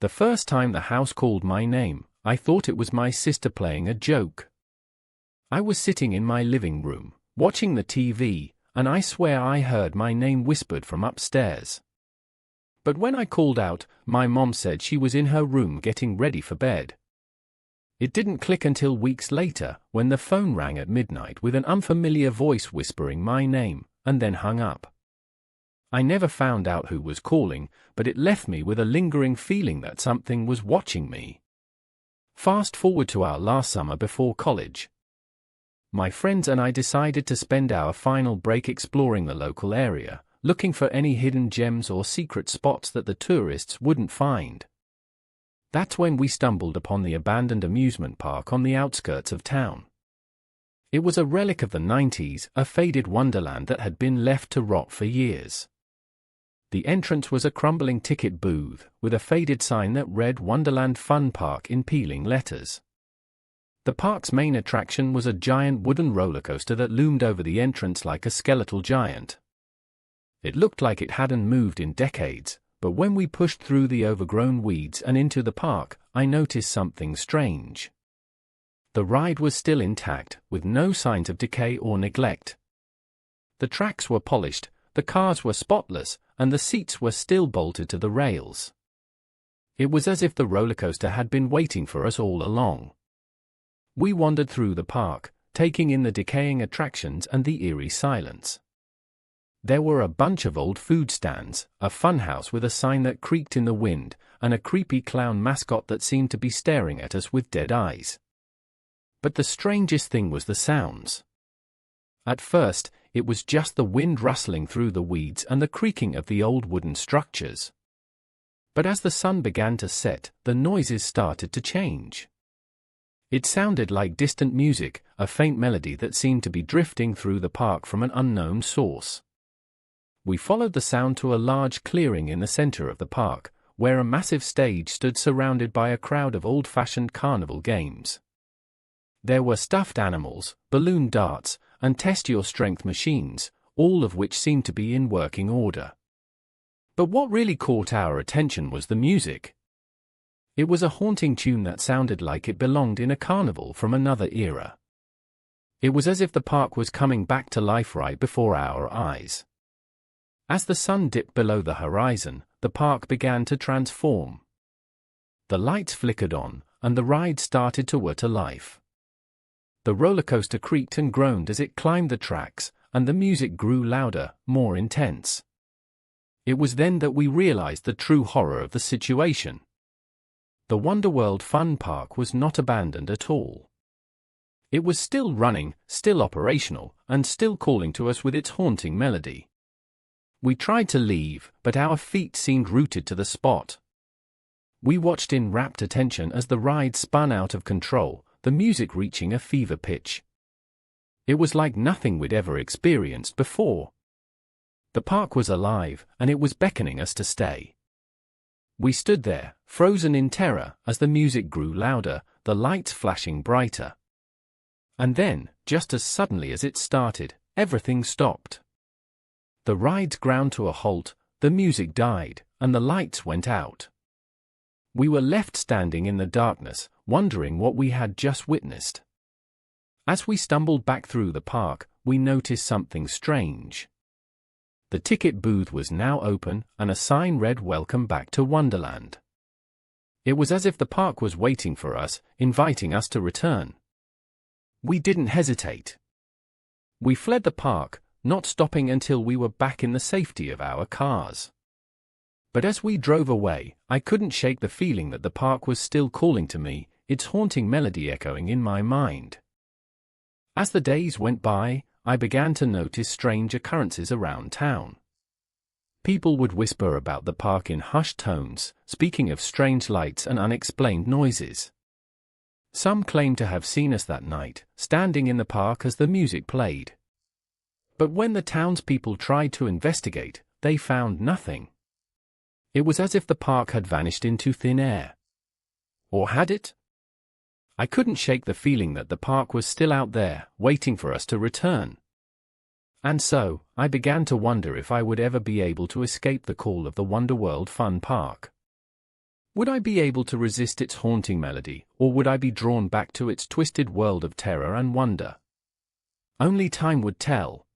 The first time the house called my name, I thought it was my sister playing a joke. I was sitting in my living room, watching the TV, and I swear I heard my name whispered from upstairs. But when I called out, my mom said she was in her room getting ready for bed. It didn't click until weeks later, when the phone rang at midnight with an unfamiliar voice whispering my name, and then hung up. I never found out who was calling, but it left me with a lingering feeling that something was watching me. Fast forward to our last summer before college. My friends and I decided to spend our final break exploring the local area, looking for any hidden gems or secret spots that the tourists wouldn't find. That's when we stumbled upon the abandoned amusement park on the outskirts of town. It was a relic of the 90s, a faded wonderland that had been left to rot for years. The entrance was a crumbling ticket booth, with a faded sign that read Wonderland Fun Park in peeling letters. The park's main attraction was a giant wooden roller coaster that loomed over the entrance like a skeletal giant. It looked like it hadn't moved in decades, but when we pushed through the overgrown weeds and into the park, I noticed something strange. The ride was still intact, with no signs of decay or neglect. The tracks were polished, the cars were spotless, and the seats were still bolted to the rails. It was as if the roller coaster had been waiting for us all along. We wandered through the park, taking in the decaying attractions and the eerie silence. There were a bunch of old food stands, a funhouse with a sign that creaked in the wind, and a creepy clown mascot that seemed to be staring at us with dead eyes. But the strangest thing was the sounds. At first, it was just the wind rustling through the weeds and the creaking of the old wooden structures. But as the sun began to set, the noises started to change. It sounded like distant music, a faint melody that seemed to be drifting through the park from an unknown source. We followed the sound to a large clearing in the center of the park, where a massive stage stood surrounded by a crowd of old-fashioned carnival games. There were stuffed animals, balloon darts, and test-your-strength machines, all of which seemed to be in working order. But what really caught our attention was the music. It was a haunting tune that sounded like it belonged in a carnival from another era. It was as if the park was coming back to life right before our eyes. As the sun dipped below the horizon, the park began to transform. The lights flickered on, and the ride started to whir to life. The roller coaster creaked and groaned as it climbed the tracks, and the music grew louder, more intense. It was then that we realized the true horror of the situation. The Wonderworld Fun Park was not abandoned at all. It was still running, still operational, and still calling to us with its haunting melody. We tried to leave, but our feet seemed rooted to the spot. We watched in rapt attention as the ride spun out of control, the music reaching a fever pitch. It was like nothing we'd ever experienced before. The park was alive, and it was beckoning us to stay. We stood there, frozen in terror, as the music grew louder, the lights flashing brighter. And then, just as suddenly as it started, everything stopped. The rides ground to a halt, the music died, and the lights went out. We were left standing in the darkness, wondering what we had just witnessed. As we stumbled back through the park, we noticed something strange. The ticket booth was now open, and a sign read "Welcome back to Wonderland." It was as if the park was waiting for us, inviting us to return. We didn't hesitate. We fled the park, not stopping until we were back in the safety of our cars. But as we drove away, I couldn't shake the feeling that the park was still calling to me, its haunting melody echoing in my mind. As the days went by, I began to notice strange occurrences around town. People would whisper about the park in hushed tones, speaking of strange lights and unexplained noises. Some claimed to have seen us that night, standing in the park as the music played. But when the townspeople tried to investigate, they found nothing. It was as if the park had vanished into thin air. Or had it? I couldn't shake the feeling that the park was still out there, waiting for us to return. And so, I began to wonder if I would ever be able to escape the call of the Wonderworld Fun Park. Would I be able to resist its haunting melody, or would I be drawn back to its twisted world of terror and wonder? Only time would tell,